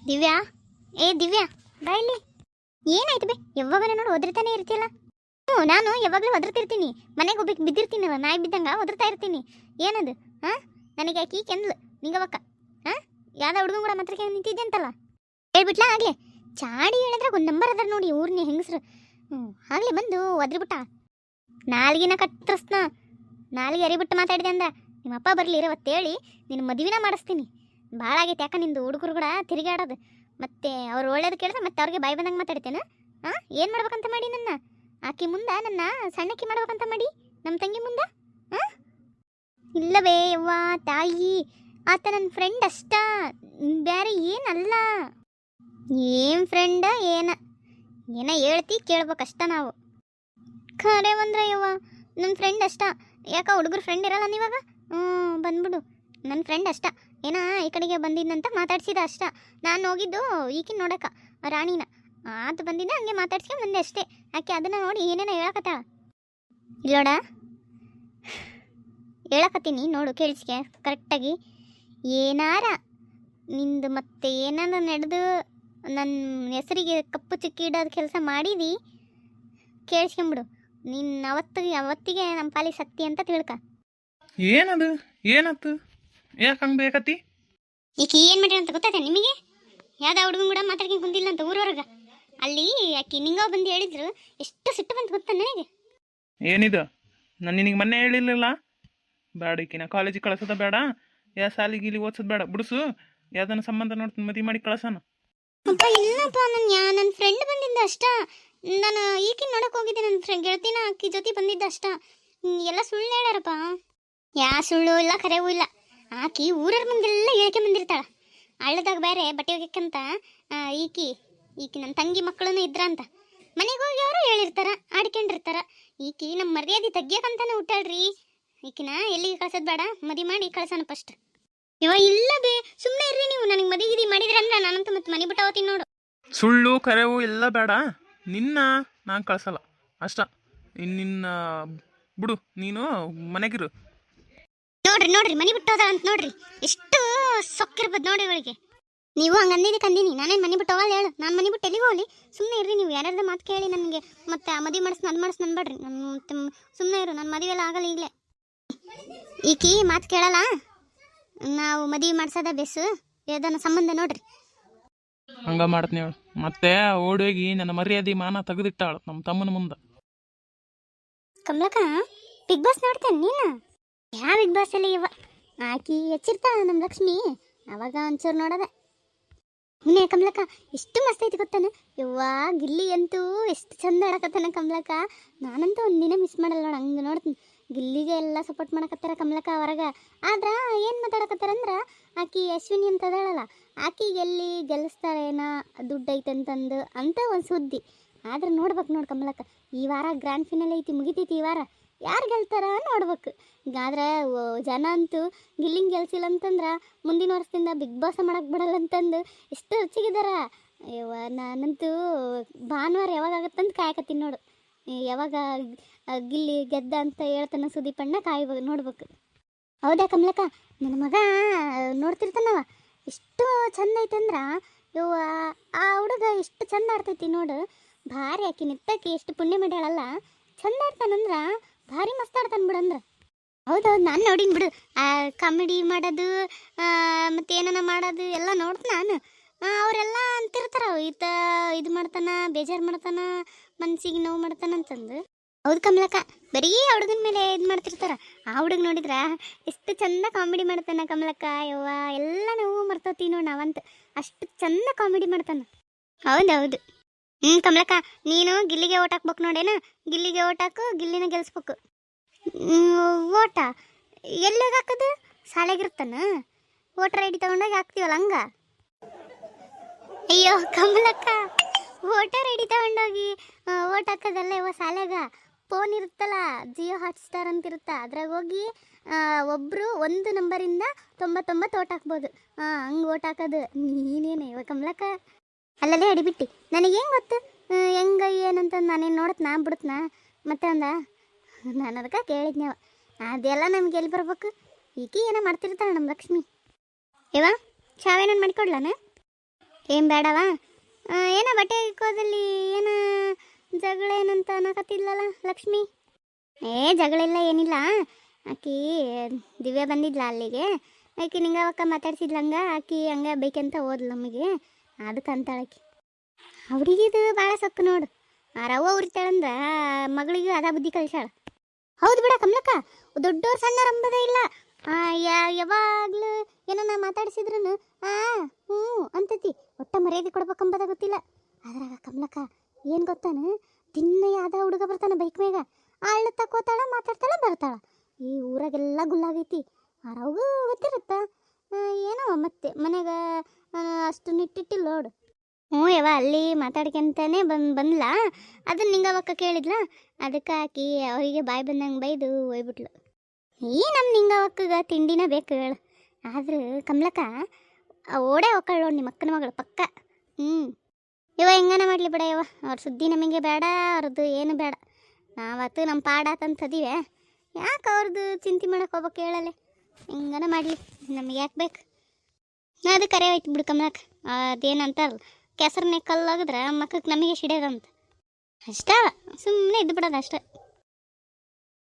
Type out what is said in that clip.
ದಿವ್ಯಾ, ಏ ದಿವ್ಯಾ, ಬಾ ಇಲ್ಲಿ. ಏನಾಯ್ತು ಬೇ? ಯಾವಾಗಲೂ ನೋಡು ಒದರ್ತಾನೆ ಇರ್ತಿಲ್ಲ. ನಾನು ಯಾವಾಗಲೂ ಒದರ್ತಿರ್ತೀನಿ. ಮನೆಗೆ ಹೋಗ್ಬೇಕು ಬಿದ್ದಿರ್ತೀನಲ್ಲ, ನಾಯಿ ಬಿದ್ದಂಗ ಒದರ್ತಾ ಇರ್ತೀನಿ. ಏನದು? ಹಾಂ, ನನಗೆ ಆಕಿ ಕೆಂದ್ಲು ನಿಂಗವಕ್ಕ. ಹಾಂ, ಯಾವ್ದೋ ಹುಡುಗನ ಕೂಡ ಮಾತ್ರ ನಿಂತಿದ್ದೆ ಅಂತಲ್ಲ, ಹೇಳ್ಬಿಟ್ಲಾ ಆಗ್ಲೇ. ಚಾಡಿ ಹೇಳಿದ್ರೆ ಒಂದು ನಂಬರ್ ಅದ ನೋಡಿ ಊರ್ನಿ ಹೆಂಗಸ್ರು. ಆಗ್ಲೇ ಬಂದು ಒದ್ರಿಬಿಟ್ಟ. ನಾಲ್ಗಿನ ಕತ್ತರಿಸ್ನ, ನಾಲ್ಗೆ ಅರಿಬಿಟ್ಟು ಮಾತಾಡಿದೆ ಅಂದ. ನಿಮ್ಮ ಅಪ್ಪ ಬರಲಿ ಇರವತ್ತೇಳಿ ನಿನ್ನ ಮದುವೆನ ಮಾಡಿಸ್ತೀನಿ. ಭಾಳ ಆಗೈತೆ ಯಾಕೆ ನಿಂದು ಹುಡುಗರು ಕೂಡ ತಿರುಗಾಡೋದು. ಮತ್ತೆ ಅವ್ರು ಒಳ್ಳೇದು ಕೇಳಿದ್ರೆ ಮತ್ತೆ ಅವ್ರಿಗೆ ಬಾಯಿ ಬಂದಂಗೆ ಮಾತಾಡ್ತೇನೆ. ಹಾಂ, ಏನು ಮಾಡ್ಬೇಕಂತ ಮಾಡಿ ನನ್ನ ಆಕಿ ಮುಂದೆ ನನ್ನ ಸಣ್ಣಕ್ಕಿ ಮಾಡ್ಬೇಕಂತ ಮಾಡಿ ನಮ್ಮ ತಂಗಿ ಮುಂದೆ? ಹಾಂ, ಇಲ್ಲವೇ ಯವ್ವ ತಾಯಿ, ಆತ ನನ್ನ ಫ್ರೆಂಡ್ ಅಷ್ಟ, ಬೇರೆ ಏನಲ್ಲ. ಏನು ಫ್ರೆಂಡ ಏನ ಹೇಳ್ತಿ ಕೇಳ್ಬೇಕಷ್ಟ ನಾವು. ಖರೆ ಬಂದ್ರೆ ಯವ್ವ ನನ್ನ ಫ್ರೆಂಡ್ ಅಷ್ಟ. ಯಾಕ ಹುಡುಗರು ಫ್ರೆಂಡ್ ಇರಲ್ಲ ನೀವಾಗ? ಬಂದ್ಬಿಡು, ನನ್ನ ಫ್ರೆಂಡ್ ಅಷ್ಟ. ಏನ ಈ ಕಡೆಗೆ ಬಂದಿದ್ದಂತ ಮಾತಾಡ್ಸಿದ ಅಷ್ಟ. ನಾನು ಹೋಗಿದ್ದು ಈಕಿನ ನೋಡಕ ರಾಣಿನ. ಆತ ಬಂದಿದ್ದ ಹಂಗೆ ಮಾತಾಡ್ಸ್ಕೊಂಡು ಬಂದೆ ಅಷ್ಟೇ. ಆಕೆ ಅದನ್ನು ನೋಡಿ ಏನೇನೋ ಹೇಳಕತ್ತಾಳ. ಇಲ್ಲೋಡ ಹೇಳಕತ್ತೀನಿ ನೋಡು, ಕೇಳಿಸ್ಕೆ ಕರೆಕ್ಟಾಗಿ. ಏನಾರ ನಿಂದು ಮತ್ತೆ ಏನಾರ ನಡೆದು ನನ್ನ ಹೆಸರಿಗೆ ಕಪ್ಪು ಚುಕ್ಕಿ ಇಡೋದು ಕೆಲಸ ಮಾಡಿದಿ, ಕೇಳಿಸ್ಕೊಂಬಿಡು. ನಿನ್ನ ಅವತ್ತಿಗೆ ನಮ್ಮ ಪಾಲಿಗೆ ಶಕ್ತಿ ಅಂತ ತಿಳ್ಕ. ಏನದು? ಏನತ್ತು? ಯಾಕೆ ಹಂಗೆ ಬೇಕತ್ತಿ? ಈಕೆ ಏನು ಮಾಡ್ಯಾಳ ಅಂತ ಗೊತ್ತಾಯ್ತಾ ನಿಮಗೆ? ಯಾವ್ದು ಹುಡುಗನ ಕೂಡ ಮಾತಾಡ್ಕೊಂಡು ಕುಂತಿಲ್ಲ ಅಂತ ಊರವ್ರಿಗೆ. ಅಲ್ಲಿ ಆಕಿ ನಿಂಗವ್ ಬಂದು ಹೇಳಿದ್ರು, ಎಷ್ಟು ಸಿಟ್ಟು ಬಂತು ಗೊತ್ತಾ ನನಗೆ. ಏನಿದು? ನಾನು ನಿನಗೆ ಮೊನ್ನೆ ಹೇಳಿರಲಿಲ್ಲ ಬೇಡ ಈಕಿನ ಕಾಲೇಜಿಗೆ ಕಳ್ಸೋದ ಬೇಡ, ಯಾ ಸಾಲಿಗೆ ಇಲ್ಲಿ ಓದ್ಸೋದು ಬೇಡ, ಬಿಡಿಸು, ಯಾವ್ದನ್ನ ಸಂಬಂಧ ನೋಡ್ತೀನಿ ಮದುವೆ ಮಾಡಿ ಕಳ್ಸೋಣ. ಅಪ್ಪ ಇಲ್ಲಪ್ಪ, ನನ್ನ ಫ್ರೆಂಡ್ ಬಂದಿದ್ದ ಅಷ್ಟ. ನಾನು ಈಕಿನ ನೋಡಕ್ಕೆ ಹೋಗಿದ್ದೆ, ನನ್ನ ಗೆಳತಿನ ಅಕ್ಕಿ ಜೊತೆ ಬಂದಿದ್ದ ಅಷ್ಟ. ಎಲ್ಲ ಸುಳ್ಳು ಹೇಳ್ಯಾರಪ್ಪ. ಯಾ ಸುಳ್ಳು ಇಲ್ಲ ಕರೆವೂ ಇಲ್ಲ. ಆಕಿ ಊರವ್ರ ಮುಂದೆಲ್ಲ ಹೇಳ್ಕೆ ಬಂದಿರ್ತಾಳ. ಹಳ್ಳದಾಗ ಬೇರೆ ಬಟ್ಟೆ ಹೋಗ್ಯಕ್ಕಂತ ಈಕಿ ನನ್ನ ತಂಗಿ ಮಕ್ಕಳೂ ಇದ್ರಂತ. ಮನೆಗೆ ಹೋಗಿ ಅವರು ಹೇಳಿರ್ತಾರ, ಆಡ್ಕೊಂಡಿರ್ತಾರ. ಈಕಿ ನಮ್ಮ ಮರ್ಯಾದೆ ತೆಗಿಯಕ್ಕಂತಾನೆ ಹುಟ್ಟಾಳ್ರಿ. ಈಕಿನ ಎಲ್ಲಿಗೆ ಕಳ್ಸೋದು ಬೇಡ, ಮದುವೆ ಮಾಡಿ ಕಳ್ಸೋಣ ಫಸ್ಟ್. ಇವ ಇಲ್ಲ ಬೇ, ಸುಮ್ಮನೆ ಇರ್ರಿ ನೀವು. ನನಗೆ ಮದುವೆ ಮಾಡಿದ್ರೆ ಅಂದ್ರೆ ನಾನಂತೂ ಮತ್ತೆ ಮನೆ ಬಿಟ್ಟು ಹೋಗ್ತೀನಿ ನೋಡು. ಸುಳ್ಳು ಕರೆವು ಎಲ್ಲ ಬೇಡ, ನಿನ್ನ ನಾನು ಕಳ್ಸಲ್ಲ ಅಷ್ಟ. ನಿನ್ನ ಬಿಡು, ನೀನು ಮನೆಗಿರು. ನೋಡ್ರಿ ಮನೆ ಬಿಟ್ಟು ಹೋದ ಅಂತ ನೋಡ್ರಿ, ಎಷ್ಟು ಸೊಕ್ಕಿರ್ಬೋದು ನೋಡಿ ಅವಳಿಗೆ. ನೀವು ಹಂಗೆ ಅಂದಿದ್ದಕ್ಕೆ ಅಂದಿನಿ, ನಾನೇನು ಮನೆ ಬಿಟ್ಟು ಹೋಗಲ್ಲ ಹೇಳು. ನಾನು ಮನೆ ಬಿಟ್ಟು ಎಲ್ಲಿಗೆ ಹೋಗಲಿ? ಸುಮ್ಮನೆ ಇರ್ರಿ ನೀವು. ಯಾರ್ಯಾರ್ದು ಮಾತು ಕೇಳಿ ನನಗೆ ಮತ್ತೆ ಮದುವೆ ಮಾಡಿಸ್ ನನ್ಬೇಡ್ರಿ. ನಾನು ಸುಮ್ಮನೆ ಇರು, ನನ್ನ ಮದುವೆ ಎಲ್ಲ ಆಗಲ್ಲ ಈಗಲೇ. ಈಕಿ ಮಾತು ಕೇಳಲ್ಲ, ನಾವು ಮದುವೆ ಮಾಡ್ಸೋದ ಬೇಸು. ಯಾವ್ದನ್ನ ಸಂಬಂಧ ನೋಡ್ರಿ. ಹಂಗ ಮಾಡ್ತೀನಿ ಅವಳು. ಮತ್ತೆ ಓಡೋಗಿ ನನ್ನ ಮರ್ಯಾದೆ ಮಾನ ತೆಗೆದಿಟ್ಟಾಳು ನಮ್ಮ ತಮ್ಮನ ಮುಂದೆ. ಕಮಲಕ್ಕ, ಬಿಗ್ ಬಾಸ್ ನೋಡ್ತೇನೆ ನೀನು? ಯಾವ ಬಿಗ್ ಬಾಸ್ ಅಲ್ಲಿ ಇವ ಆಕಿ ಹೆಚ್ಚಿರ್ತಾಳ ನಮ್ಮ ಲಕ್ಷ್ಮಿ, ಅವಾಗ ಒಂಚೂರು ನೋಡೋದೆ. ಹುನೇ ಕಮಲಕ್ಕ, ಎಷ್ಟು ಮಸ್ತ್ ಐತಿ ಗೊತ್ತಾನ ಯವ್ವ. ಗಿಲ್ಲಿ ಅಂತೂ ಎಷ್ಟು ಚಂದ ಆಡಕತ್ತಾನ ಕಮಲಕ್ಕ. ನಾನಂತೂ ಒಂದಿನ ಮಿಸ್ ಮಾಡಲ್ಲ ನೋಡು, ಹಂಗೆ ನೋಡ್ತೀನಿ. ಗಿಲ್ಲಿಗೆ ಎಲ್ಲ ಸಪೋರ್ಟ್ ಮಾಡಕತ್ತಾರ ಕಮಲಕ್ಕ ಹೊರಗೆ. ಆದ್ರೆ ಏನು ಮಾತಾಡಕತ್ತಾರಂದ್ರೆ, ಆಕಿ ಅಶ್ವಿನಿ ಅಂತ ಅದಾಳಲ್ಲ, ಆಕಿಗೆ ಎಲ್ಲಿ ಗೆಲ್ಲಿಸ್ತಾರೇನ ದುಡ್ಡು ಐತಂತಂದು ಅಂತ ಒಂದು ಸುದ್ದಿ. ಆದ್ರೆ ನೋಡ್ಬೇಕು ನೋಡಿ ಕಮಲಕ್ಕ, ಈ ವಾರ ಗ್ರ್ಯಾಂಡ್ ಫಿನಾಲ್ ಐತಿ, ಮುಗಿತೈತಿ ಈ ವಾರ. ಯಾರು ಗೆಲ್ತಾರ ನೋಡ್ಬೇಕು. ಆದ್ರೆ ಜನ ಅಂತೂ ಗಿಲ್ಲಿಂಗ್ ಗೆಲ್ಸಿಲ್ಲ ಅಂತಂದ್ರೆ ಮುಂದಿನ ವರ್ಷದಿಂದ ಬಿಗ್ ಬಾಸ್ ಮಾಡಕ್ಕೆ ಬಿಡಲ್ಲ ಅಂತಂದು ಎಷ್ಟು ರುಚಿಗಿದಾರ. ನಾನಂತೂ ಭಾನುವಾರ ಯಾವಾಗ ಆಗುತ್ತಂತ ಕಾಯಕತ್ತೀನಿ ನೋಡು. ಯಾವಾಗ ಗಿಲ್ಲಿ ಗೆದ್ದ ಅಂತ ಹೇಳ್ತಾನ ಸುದೀಪಣ್ಣ, ನೋಡ್ಬೇಕು. ಹೌದಾ ಕಮಲಕ್ಕ, ನನ್ನ ಮಗ ನೋಡ್ತಿರ್ತಾನವ, ಎಷ್ಟು ಚಂದ ಐತಂದ್ರೆ ಯವ್ವ. ಆ ಹುಡುಗ ಎಷ್ಟು ಚಂದ ಆಡ್ತೈತಿ ನೋಡು. ಭಾರಿ ಆಕಿ ನಿತ್ತಕ್ಕೆ ಎಷ್ಟು ಪುಣ್ಯ ಮಾಡ್ಯಾಳಲ್ಲ, ಚಂದ ಆಡ್ತಾನಂದ್ರೆ ಭಾರಿ ಮಸ್ತ್ ಆಡ್ತಾನೆ ಬಿಡಂದ್ರೆ. ಹೌದೌದು, ನಾನು ನೋಡಿನಿ ಬಿಡು. ಕಾಮಿಡಿ ಮಾಡೋದು ಮತ್ತು ಏನಾನ ಮಾಡೋದು ಎಲ್ಲ ನೋಡ್ತೀನಿ ನಾನು. ಅವರೆಲ್ಲ ಅಂತಿರ್ತಾರ, ಈತ ಇದು ಮಾಡ್ತಾನ, ಬೇಜಾರು ಮಾಡ್ತಾನ, ಮನ್ಸಿಗೆ ನೋವು ಮಾಡ್ತಾನ ಅಂತಂದು. ಹೌದು ಕಮಲಕ್ಕ, ಬರೀ ಹುಡುಗನ ಮೇಲೆ ಇದು ಮಾಡ್ತಿರ್ತಾರ. ಆ ಹುಡುಗ ನೋಡಿದ್ರ ಎಷ್ಟು ಚಂದ ಕಾಮಿಡಿ ಮಾಡ್ತಾನ ಕಮಲಕ್ಕ. ಯವ್ವ, ಎಲ್ಲ ನೋವು ಮರ್ತೋತೀವಿ ನೋಡಿ ನಾವಂತ, ಅಷ್ಟು ಚಂದ ಕಾಮಿಡಿ ಮಾಡ್ತಾನ. ಹೌದೌದು. ಕಮಲಕ್ಕ, ನೀನು ಗಿಲ್ಲಿಗೆ ಓಟ್ ಹಾಕ್ಬೇಕು ನೋಡೇನ. ಗಿಲ್ಲಿಗೆ ಓಟ್ ಹಾಕು, ಗಿಲ್ಲಿನ ಗೆಲ್ಸ್ಬೇಕು. ಓಟ ಎಲ್ಲಿಗೆ ಹಾಕೋದು? ಶಾಲೆಗಿರ್ತಾನ ವೋಟರ್ ಐ ಡಿ ತಗೊಂಡೋಗಿ ಹಾಕ್ತೀವಲ್ಲ ಹಂಗ. ಅಯ್ಯೋ ಕಮಲಕ್ಕ, ವೋಟರ್ ಐ ಡಿ ತಗೊಂಡೋಗಿ ಓಟ್ ಹಾಕೋದಲ್ಲ ಇವ ಶಾಲೆಗ. ಫೋನ್ ಇರುತ್ತಲ್ಲ, ಜಿಯೋ ಹಾಟ್ಸ್ಟಾರ್ ಅಂತ ಇರುತ್ತೆ, ಅದ್ರಾಗ ಹೋಗಿ ಒಬ್ಬರು 1 ನಂಬರಿಂದ 99 ಓಟ್ ಹಾಕ್ಬೋದು. ಹಂಗೆ ಓಟ್ ಹಾಕೋದು. ನೀನೇನು ಇವ ಕಮಲಕ್ಕ? ಅಲ್ಲಲ್ಲೇ ಅಡಿಬಿಟ್ಟು ನನಗೆ ಹೆಂಗೆ ಗೊತ್ತು ಹೆಂಗೆ ಏನಂತ? ನಾನೇನು ನೋಡತ್ನಾ ಬಿಡುತ್ನಾ ಮತ್ತೆ ಅಂದ. ನಾನು ಅದಕ್ಕೆ ಕೇಳಿದ್ನೇವ. ಅದೆಲ್ಲ ನಮ್ಗೆ ಎಲ್ಲಿ ಬರ್ಬೇಕು? ಈಕಿ ಏನೋ ಮಾಡ್ತಿರ್ತಾಳೆ ನಮ್ಮ ಲಕ್ಷ್ಮಿ. ಇವ ಚಾವೇನನ್ನು ಮಾಡಿಕೊಡ್ಲಾನ? ಏನು ಬೇಡವ ಏನೋ ಬಟ್ಟೆ ಇಕ್ಕೋದಲ್ಲಿ ಏನ ಜಗಳ ಏನಂತ ಅನ್ನಕತ್ತಿದ್ಲಲ್ಲ ಲಕ್ಷ್ಮಿ. ಜಗಳ ಇಲ್ಲ ಏನಿಲ್ಲ. ಆಕಿ ದಿವ್ಯ ಬಂದಿದ್ಲ ಅಲ್ಲಿಗೆ, ಆಕಿ ನಿಂಗೆ ಅವಕ್ಕ ಮಾತಾಡ್ಸಿದ್ಲಂಗ, ಆಕಿ ಹಂಗೆ ಬೇಕಂತ ಹೋದ್ಲು ನಮಗೆ, ಅದಕ್ಕೆ ಅಂತಾಳಕಿ. ಅವ್ರಿಗಿದು ಭಾಳ ಸೊಕ್ಕು ನೋಡು. ಆ ರವ್ವ ಉರಿತಾಳಂದ್ರ ಮಗಳಿಗೆ ಅದ ಬುದ್ಧಿ ಕಲಿಸಾಳ. ಹೌದು ಬಿಡ ಕಮಲಕ್ಕ, ದೊಡ್ಡವ್ರು ಸಣ್ಣವ್ರು ಅಂಬದೇ ಇಲ್ಲ. ಯಾವಾಗಲೂ ಏನನ್ನ ಮಾತಾಡ್ಸಿದ್ರು ಹ್ಞೂ ಅಂತತಿ, ಒಟ್ಟ ಮರ್ಯಾದೆ ಕೊಡ್ಬೇಕಂಬದ ಗೊತ್ತಿಲ್ಲ. ಅದ್ರಾಗ ಕಮಲಕ್ಕ ಏನು ಗೊತ್ತಾನ, ದಿನ ಯಾವ್ದ ಹುಡುಗ ಬರ್ತಾನೆ ಬೈಕ್ ಮ್ಯಾಗ, ಆಳ್ನ ತಕೋತಾಳ, ಮಾತಾಡ್ತಾಳ, ಬರ್ತಾಳ. ಈ ಊರಾಗೆಲ್ಲ ಗುಲ್ಲಾಗೈತಿ. ಆ ರವ್ಗೂ ಗೊತ್ತಿರುತ್ತ. ಏನೋ ಮತ್ತೆ ಮನೆಗ ಅಷ್ಟು ನಿಟ್ಟಿಟ್ಟಿಲ್ಲ ನೋಡು. ಹ್ಞೂ ಯವ್ವ, ಅಲ್ಲಿ ಮಾತಾಡ್ಕೊಂತಾನೆ ಬಂದ್ಲಾ, ಅದನ್ನ ನಿಂಗೆ ಅವಕ್ಕ ಕೇಳಿದ್ಲ, ಅದಕ್ಕೆ ಹಾಕಿ ಅವರಿಗೆ ಬಾಯಿ ಬಂದಂಗೆ ಬೈದು ಹೋಯ್ಬಿಟ್ಲು. ನಮ್ಮ ನಿಂಗವಕ್ಕಗ ತಿಂಡಿನ ಬೇಕು ಹೇಳು. ಆದ್ರೆ ಕಮಲಕ್ಕ ಓಡೇ ಹೋಗ್ಕಳು ನೋಡಿ ನಿಮ್ಮ ಅಕ್ಕನ ಮಗಳು ಪಕ್ಕ. ಇವ ಹೆಂಗನ ಮಾಡಲಿ ಬಿಡ ಯವ್ವ, ಅವ್ರ ಸುದ್ದಿ ನಮಗೆ ಬೇಡ, ಅವ್ರದ್ದು ಏನು ಬೇಡ. ನಾವತ್ತು ನಮ್ಮ ಪಾಡಾತಂತದೀವಿ, ಯಾಕೆ ಅವ್ರದ್ದು ಚಿಂತೆ ಮಾಡಕ್ಕೆ ಹೋಗ್ಬೇಕು ಹೇಳಲೆ. ಹೆಂಗನ ಮಾಡಲಿ, ನಮಗೆ ಯಾಕೆ ಬೇಕು. ಅದು ಕರೆ ಹೋಯ್ತು ಬಿಡು ಕಮಲಕ್ಕ. ಅದೇನಂತಾರಲ್ಲ, ಕೆಸರನ್ನೇ ಕಲ್ಲಾಗಿದ್ರೆ ಮಕ್ಕಳಿಗೆ ನಮಗೆ ಸಿಡಿಯೋದಂತ. ಅಷ್ಟೇ, ಸುಮ್ಮನೆ ಇದ್ದು ಬಿಡೋದು ಅಷ್ಟೇ.